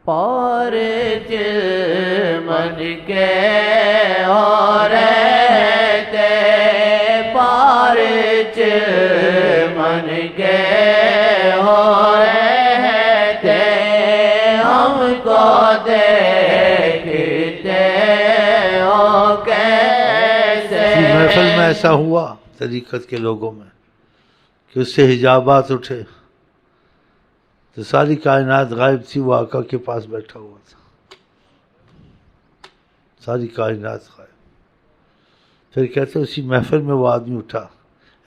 پارچ من کے ہو رہتے پارچ من کے ہو رہتے ہم کو دیکھتے ہو کیسے. محفل میں ایسا ہوا طریقت کے لوگوں میں کہ اس سے حجابات اٹھے تو ساری کائنات غائب تھی، وہ آقا کے پاس بیٹھا ہوا تھا، ساری کائنات غائب. پھر کہتے اسی محفل میں وہ آدمی اٹھا،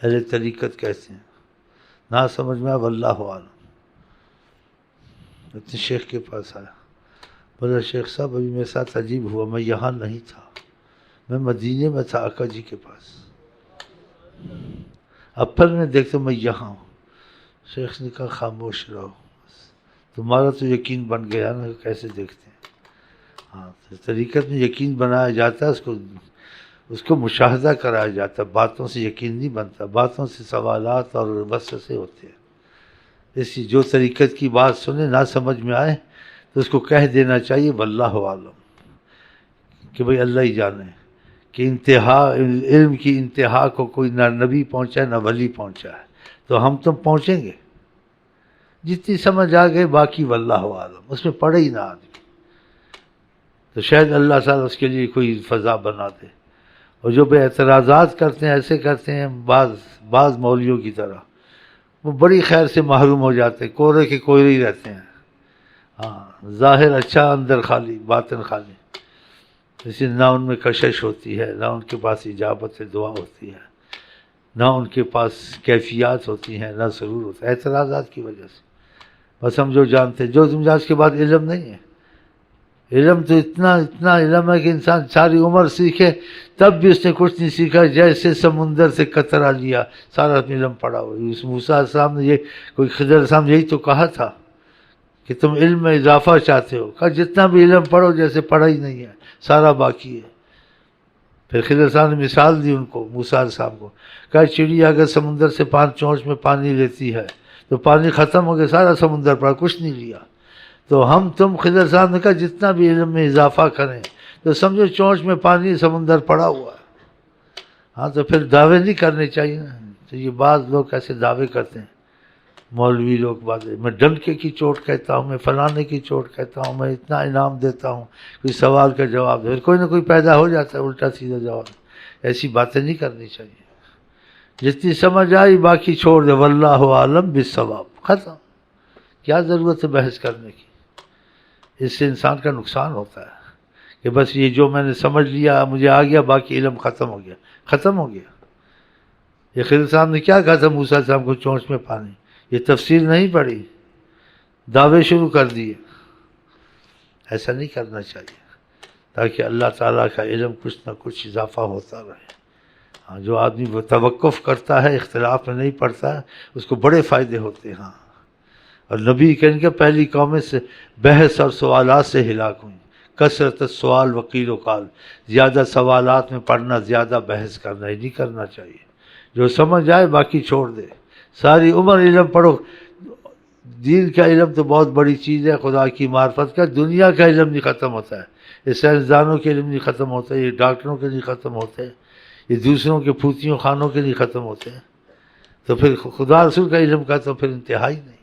اہل طریقت کہتے ہیں، نہ سمجھ میں آیا واللہ عالم. اتنے شیخ کے پاس آیا، بولا شیخ صاحب ابھی میرے ساتھ عجیب ہوا، میں یہاں نہیں تھا، میں مدینے میں تھا آقا جی کے پاس، اب پھر میں دیکھتا ہوں میں یہاں ہوں. شیخ نے کہا خاموش رہو، تمہارا تو یقین بن گیا نا کیسے دیکھتے ہیں. ہاں طریقت میں یقین بنایا جاتا ہے، اس کو مشاہدہ کرایا جاتا ہے، باتوں سے یقین نہیں بنتا، باتوں سے سوالات اور وسوسے ہوتے ہیں. اسی جو طریقت کی بات سنے نہ سمجھ میں آئے تو اس کو کہہ دینا چاہیے واللہ عالم، کہ بھئی اللہ ہی جانے کہ انتہا علم کی انتہا کو کوئی نہ نبی پہنچا ہے نہ ولی پہنچا ہے، تو ہم تم پہنچیں گے جتنی سمجھ آ گئے، باقی واللہ عالم، اس میں پڑے ہی نہ آدمی تو شاید اللہ تعالیٰ اس کے لیے کوئی فضا بنا دے. اور جو بے اعتراضات کرتے ہیں ایسے کرتے ہیں بعض مولویوں کی طرح، وہ بڑی خیر سے محروم ہو جاتے ہیں، کورے کے کوئرے ہی رہتے ہیں. ہاں ظاہر اچھا اندر خالی، باطن خالی. اس لیے نہ ان میں کشش ہوتی ہے، نہ ان کے پاس اجابت دعا ہوتی ہے، نہ ان کے پاس کیفیات ہوتی ہیں، نہ سرور ہوتا ہے، اعتراضات کی وجہ سے. بس ہم جو جانتے ہیں، جو اس کے بعد علم نہیں ہے. علم تو اتنا علم ہے کہ انسان ساری عمر سیکھے تب بھی اس نے کچھ نہیں سیکھا، جیسے سمندر سے قطرہ لیا، سارا علم پڑا ہوا. اس موسیٰ علیہ السلام نے کوئی خضر علیہ السلام یہی تو کہا تھا کہ تم علم میں اضافہ چاہتے ہو، کہا جتنا بھی علم پڑھو جیسے پڑھا ہی نہیں ہے، سارا باقی ہے. پھر خضر علیہ السلام نے مثال دی ان کو، موسیٰ علیہ السلام کو، کہا چڑیا اگر سمندر سے 5 چونچ میں پانی لیتی ہے تو پانی ختم ہو گیا، سارا سمندر پڑا، کچھ نہیں لیا. تو ہم تم خضر صاحب نے کہا جتنا بھی علم میں اضافہ کریں تو سمجھو چونچ میں پانی سمندر پڑا ہوا ہے. ہاں تو پھر دعوے نہیں کرنے چاہیے نا. تو یہ بعض لوگ ایسے دعوے کرتے ہیں، مولوی لوگ باتیں، میں ڈنکے کی چوٹ کہتا ہوں، میں فلانے کی چوٹ کہتا ہوں، میں اتنا انعام دیتا ہوں، کوئی سوال کا جواب دے، کوئی نہ کوئی پیدا ہو جاتا ہے الٹا سیدھا جواب. ایسی باتیں نہیں کرنی چاہیے. جتنی سمجھ آئی باقی چھوڑ دے، واللہ عالم بالصواب، ختم. کیا ضرورت ہے بحث کرنے کی؟ اس سے انسان کا نقصان ہوتا ہے کہ بس یہ جو میں نے سمجھ لیا مجھے آ گیا، باقی علم ختم ہو گیا، ختم ہو گیا. یہ خضر صاحب نے کیا کہا تھا موسیٰ صاحب کو، چونچ میں پانی، یہ تفسیر نہیں پڑھی، دعوے شروع کر دیے. ایسا نہیں کرنا چاہیے تاکہ اللہ تعالیٰ کا علم کچھ نہ کچھ اضافہ ہوتا رہے. ہاں جو آدمی وہ توقف کرتا ہے، اختلاف میں نہیں پڑتا ہے، اس کو بڑے فائدے ہوتے ہیں. ہاں اور نبی کہنے کہ پہلی قومیں سے بحث اور سوالات سے ہلاک ہوئیں. کثرت السؤال وقیل و قال، زیادہ سوالات میں پڑھنا، زیادہ بحث کرنا، یہ نہیں کرنا چاہیے. جو سمجھ آئے باقی چھوڑ دے. ساری عمر علم پڑھو، دین کا علم تو بہت بڑی چیز ہے، خدا کی معرفت کا. دنیا کا علم نہیں ختم ہوتا ہے، یہ سائنسدانوں کے علم نہیں ختم ہوتا ہے، یہ ڈاکٹروں کے نہیں ختم ہوتے، یہ دوسروں کے پھوتیوں خانوں کے نہیں ختم ہوتے. تو پھر خدا رسول کا علم کا تو پھر انتہا ہی نہیں.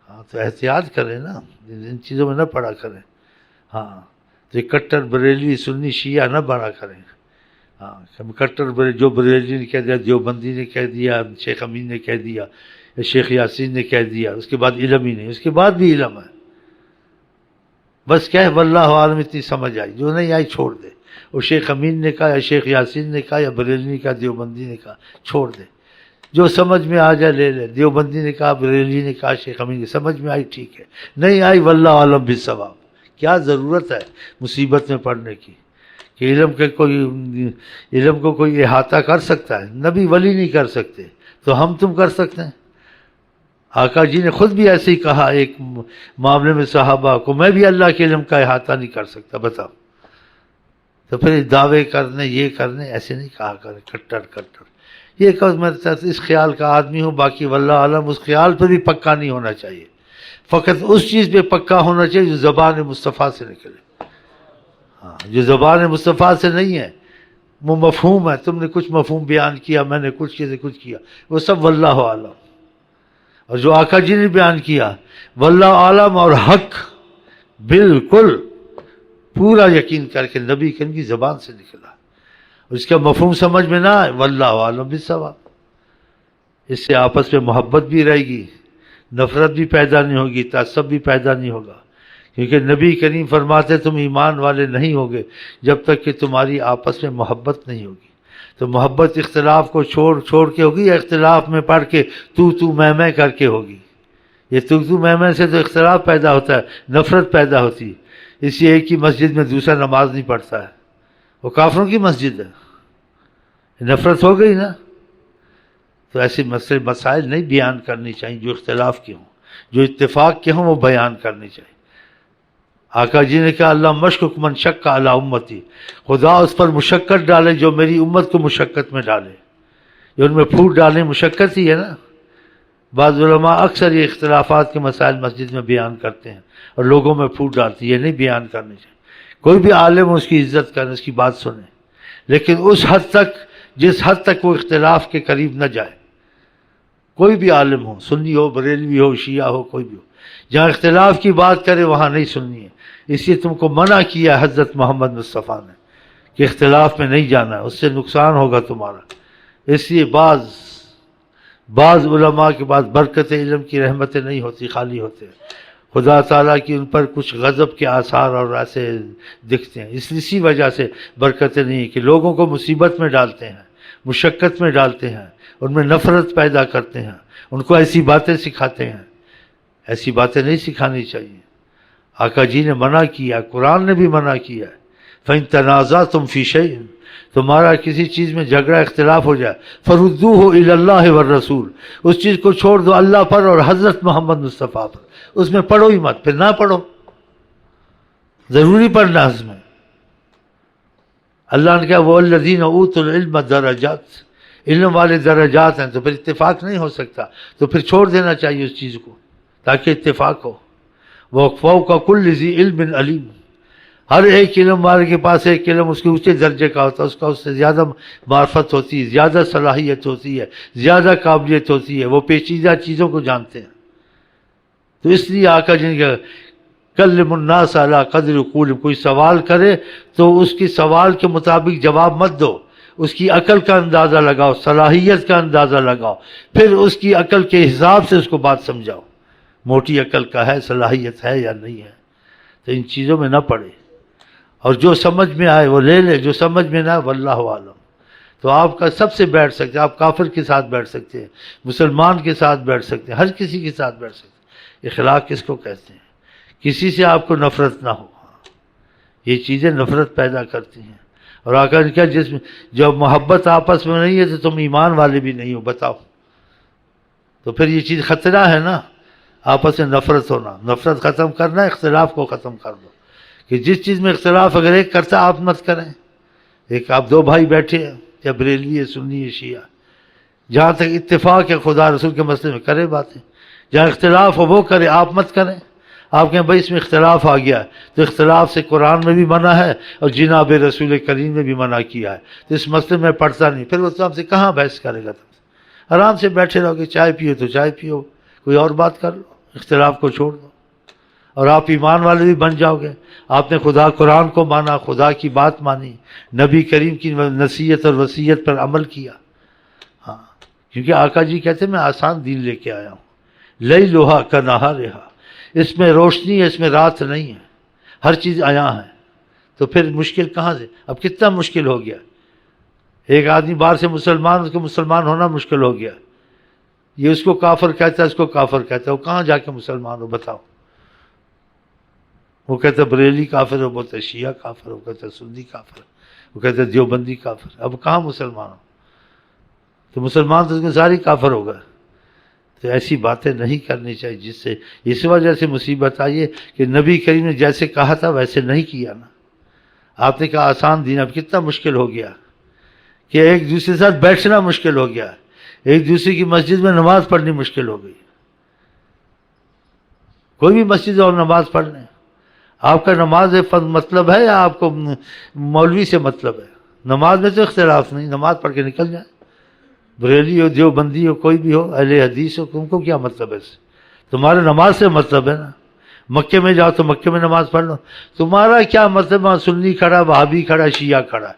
ہاں تو احتیاط کریں نا، ان چیزوں میں نہ پڑا کریں. ہاں تو یہ کٹر بریلوی سنی شیعہ نہ بنا کریں. ہاں کٹر جو بریلوی نے کہہ دیا، دیوبندی نے کہہ دیا، شیخ امین نے کہہ دیا، شیخ یاسین نے کہہ دیا، اس کے بعد علم ہی نہیں. اس کے بعد بھی علم ہے، بس کہہ واللہ عالم، اتنی سمجھ آئی، جو نہیں آئی چھوڑ دے. وہ شیخ امین نے کہا یا شیخ یاسین نے کہا یا بریلوی کا دیوبندی نے کہا، چھوڑ دے. جو سمجھ میں آ جائے لے لے. دیوبندی نے کہا، بریلوی نے کہا، شیخ امین نے، سمجھ میں آئی ٹھیک ہے، نہیں آئی واللہ عالم بالصواب. کیا ضرورت ہے مصیبت میں پڑھنے کی کہ علم کو کوئی احاطہ کر سکتا ہے؟ نبی ولی نہیں کر سکتے تو ہم تم کر سکتے ہیں. آقا جی نے خود بھی ایسے ہی کہا ایک معاملے میں صحابہ کو، میں بھی اللہ کے علم کا احاطہ نہیں کر سکتا، بتاؤ. تو پھر دعوے کرنے، یہ کرنے، ایسے نہیں کہا کرے کٹر. یہ میں اس خیال کا آدمی ہوں، باقی واللہ عالم، اس خیال پہ بھی پکا نہیں ہونا چاہیے. فقط اس چیز پہ پکا ہونا چاہیے جو زبان مصطفیٰ سے نکلے. ہاں جو زبان مصطفیٰ سے نہیں ہے وہ مفہوم ہے، تم نے کچھ مفہوم بیان کیا، میں نے کچھ کیا، وہ سب واللہ عالم. اور جو آقا جی نے بیان کیا واللہ عالم اور حق بالکل پورا یقین کر کے نبی کریم کی زبان سے نکلا، اور اس کا مفہوم سمجھ میں نہ آئے واللہ عالم بالصواب. اس سے آپس میں محبت بھی رہے گی، نفرت بھی پیدا نہیں ہوگی، تعصب بھی پیدا نہیں ہوگا. کیونکہ نبی کریم فرماتے تم ایمان والے نہیں ہوگے جب تک کہ تمہاری آپس میں محبت نہیں ہوگی. تو محبت اختلاف کو چھوڑ کے ہوگی یا اختلاف میں پڑھ کے تو میں کر کے ہوگی؟ یہ تو میں سے تو اختلاف پیدا ہوتا ہے، نفرت پیدا ہوتی ہے. اس لیے ایک ہی مسجد میں دوسرا نماز نہیں پڑھتا ہے، وہ کافروں کی مسجد ہے، نفرت ہو گئی نا. تو ایسے مسائل نہیں بیان کرنی چاہیے جو اختلاف کے ہوں، جو اتفاق کے ہوں وہ بیان کرنی چاہیے. آقا جی نے کہا اللہ مشکک من شک علی امتی، خدا اس پر مشقت ڈالے جو میری امت کو مشقت میں ڈالے. جو ان میں پھوٹ ڈالے مشقت ہی ہے نا. بعض علماء اکثر یہ اختلافات کے مسائل مسجد میں بیان کرتے ہیں اور لوگوں میں پھوٹ ڈالتی ہے، یہ نہیں بیان کرنی چاہیے. کوئی بھی عالم اس کی عزت کریں، اس کی بات سنیں، لیکن اس حد تک جس حد تک وہ اختلاف کے قریب نہ جائے. کوئی بھی عالم ہو، سنی ہو، بریلوی ہو، شیعہ ہو، کوئی بھی ہو، جہاں اختلاف کی بات کرے وہاں نہیں سننی ہے. اس لیے تم کو منع کیا حضرت محمد مصطفیٰ نے کہ اختلاف میں نہیں جانا ہے، اس سے نقصان ہوگا تمہارا. اس لیے بعض علماء کے بعد برکت علم کی رحمتیں نہیں ہوتی، خالی ہوتے ہیں. خدا تعالیٰ کی ان پر کچھ غضب کے آثار اور ایسے دکھتے ہیں. اسی وجہ سے برکتیں نہیں ہیں کہ لوگوں کو مصیبت میں ڈالتے ہیں، مشقت میں ڈالتے ہیں، ان میں نفرت پیدا کرتے ہیں، ان کو ایسی باتیں سکھاتے ہیں. ایسی باتیں نہیں سکھانی چاہیے. آقا جی نے منع کیا، قرآن نے بھی منع کیا ہے. فَإِن تَنَازَعْتُمْ فِي شَيْءٍ، تمہارا کسی چیز میں جھگڑا اختلاف ہو جائے فَرُدُّوهُ إِلَى اللَّهِ وَالرَّسُولِ، اس چیز کو چھوڑ دو اللہ پر اور حضرت محمد مصطفیٰ پر. اس میں پڑھو ہی مت، پھر نہ پڑھو. ضروری پڑھنا اس میں. اللہ نے کہا وَالَّذِينَ أُوتُوا الْعِلْمَ دَرَجَاتٍ، علم والے درجات ہیں. تو پھر اتفاق نہیں ہو سکتا، تو پھر چھوڑ دینا چاہیے اس چیز کو تاکہ اتفاق ہو. وَفَوْقَ كُلِّ ذِي عِلْمٍ عَلِيمٍ، ہر ایک علم والے کے پاس ایک علم اس کے اونچے درجے کا ہوتا ہے، اس کا اس سے زیادہ معرفت ہوتی ہے، زیادہ صلاحیت ہوتی ہے، زیادہ قابلیت ہوتی ہے، وہ پیچیدہ چیزوں کو جانتے ہیں. تو اس لیے آقا جن کا کلم الناس علی قدر عقولہم، کوئی سوال کرے تو اس کی سوال کے مطابق جواب مت دو، اس کی عقل کا اندازہ لگاؤ، صلاحیت کا اندازہ لگاؤ، پھر اس کی عقل کے حساب سے اس کو بات سمجھاؤ. موٹی عقل کا ہے، صلاحیت ہے یا نہیں ہے. تو ان چیزوں میں نہ پڑے، اور جو سمجھ میں آئے وہ لے لے، جو سمجھ میں نہ آئے واللہ عالم. تو آپ کا سب سے بیٹھ سکتے ہیں، آپ کافر کے ساتھ بیٹھ سکتے ہیں، مسلمان کے ساتھ بیٹھ سکتے ہیں، ہر کسی کے ساتھ بیٹھ سکتے ہیں. اخلاق کس کو کہتے ہیں؟ کسی سے آپ کو نفرت نہ ہو. یہ چیزیں نفرت پیدا کرتی ہیں. اور آقا نے کہا جب محبت آپس میں نہیں ہے تو تم ایمان والے بھی نہیں ہو. بتاؤ، تو پھر یہ چیز خطرہ ہے نا، آپس میں نفرت ہونا. نفرت ختم کرنا، اختلاف کو ختم کر دو. کہ جس چیز میں اختلاف اگر ایک کرتا آپ مت کریں. ایک آپ دو بھائی بیٹھے ہیں، یا بریلوی ہے، سنی ہے، شیعہ، جہاں تک اتفاق ہے خدا رسول کے مسئلے میں کرے باتیں، جہاں اختلاف ہو وہ کرے، آپ مت کریں. آپ کہیں بھائی اس میں اختلاف آ گیا ہے، تو اختلاف سے قرآن میں بھی منع ہے اور جناب رسول کریم نے بھی منع کیا ہے. تو اس مسئلے میں پڑھتا نہیں، پھر وہ تو آپ سے کہاں بحث کرے گا. تم آرام سے بیٹھے رہو گے، چائے پیو تو چائے پیو، کوئی اور بات کر لو، اختلاف کو چھوڑ دو. اور آپ ایمان والے بھی بن جاؤ گے. آپ نے خدا قرآن کو مانا، خدا کی بات مانی، نبی کریم کی نصیحت اور وصیت پر عمل کیا. ہاں، کیونکہ آقا جی کہتے ہیں میں آسان دین لے کے آیا ہوں. لیلھا کنہارھا، اس میں روشنی ہے، اس میں رات نہیں ہے، ہر چیز عیاں ہے. تو پھر مشکل کہاں سے؟ اب کتنا مشکل ہو گیا. ایک آدمی باہر سے مسلمان، اس کو مسلمان ہونا مشکل ہو گیا. یہ اس کو کافر کہتا ہے، اس کو کافر کہتا ہے. وہ کہاں جا کے مسلمان ہو بتاؤ؟ وہ کہتا ہے بریلی کافر ہو، بولتا ہے شیعہ کافر ہو، کہتا ہے سنی کافر، وہ کہتا ہے دیوبندی کافر. اب کہاں مسلمان ہو؟ تو مسلمان تو اس کے سارے کافر ہو گئے. تو ایسی باتیں نہیں کرنی چاہیے، جس سے اس وجہ سے مصیبت آئی ہے کہ نبی کریم نے جیسے کہا تھا ویسے نہیں کیا نا. آپ نے کہا آسان دین، اب کتنا مشکل ہو گیا کہ ایک دوسرے کے ساتھ بیٹھنا مشکل ہو گیا، ایک دوسرے کی مسجد میں نماز پڑھنی مشکل ہو گئی. کوئی بھی مسجد اور نماز پڑھ لیں. آپ کا نماز مطلب ہے یا آپ کو مولوی سے مطلب ہے؟ نماز میں تو اختلاف نہیں، نماز پڑھ کے نکل جائیں. بریلی ہو، دیوبندی ہو، کوئی بھی ہو، اہل حدیث ہو، تم کو کیا مطلب ہے اس سے؟ تمہارا نماز سے مطلب ہے نا. مکے میں جاؤ تو مکے میں نماز پڑھ لو. تمہارا کیا مطلب وہاں سنی کھڑا، وہابی کھڑا، شیعہ کھڑا؟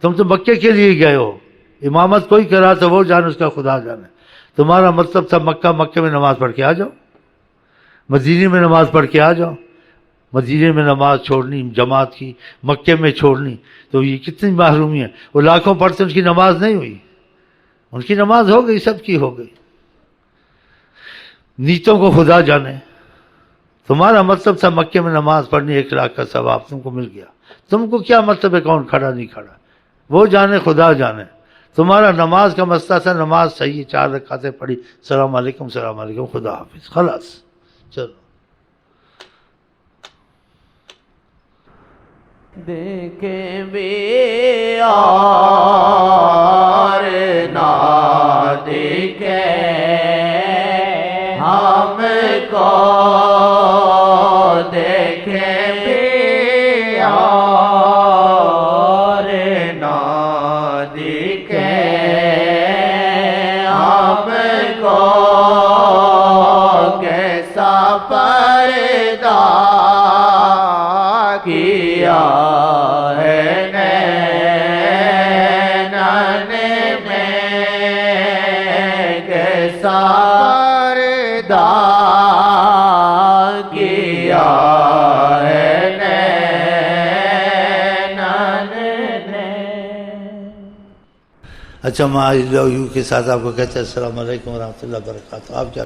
تم تو مکے کے لیے گئے ہو. امامت کوئی کرا تو وہ جانے، اس کا خدا جانے. تمہارا مطلب تھا مکے میں نماز پڑھ کے آ جاؤ، مدینے میں نماز پڑھ کے آ جاؤ. مدینے میں نماز چھوڑنی جماعت کی، مکے میں چھوڑنی، تو یہ کتنی محرومی ہے. وہ لاکھوں پڑھتے ان کی نماز نہیں ہوئی. ان کی نماز ہو گئی، سب کی ہو گئی. نیتوں کو خدا جانے. تمہارا مطلب تھا مکے میں نماز پڑھنی، 1 لاکھ کا ثواب تم کو مل گیا. تم کو کیا مطلب ہے کون کھڑا نہیں کھڑا؟ وہ جانے، خدا جانے. تمہارا نماز کا مسئلہ تھا نماز صحیح، 4 رکعتیں پڑھی، السلام علیکم السلام علیکم، خدا حافظ، خلاص. چلو دیکھیں بھی اور نہ دیکھیں ہم کو، دیکھیں بھی اور نہ دیکھیں ہم کو، کیسا پردہ کیا ہے نینان میں، کیسا پردہ کیا ہے نینان نے. اچھا، میں آج لو یو کے ساتھ آپ کو کہتے ہیں السلام علیکم ورحمۃ اللہ وبرکاتہ. آپ کیا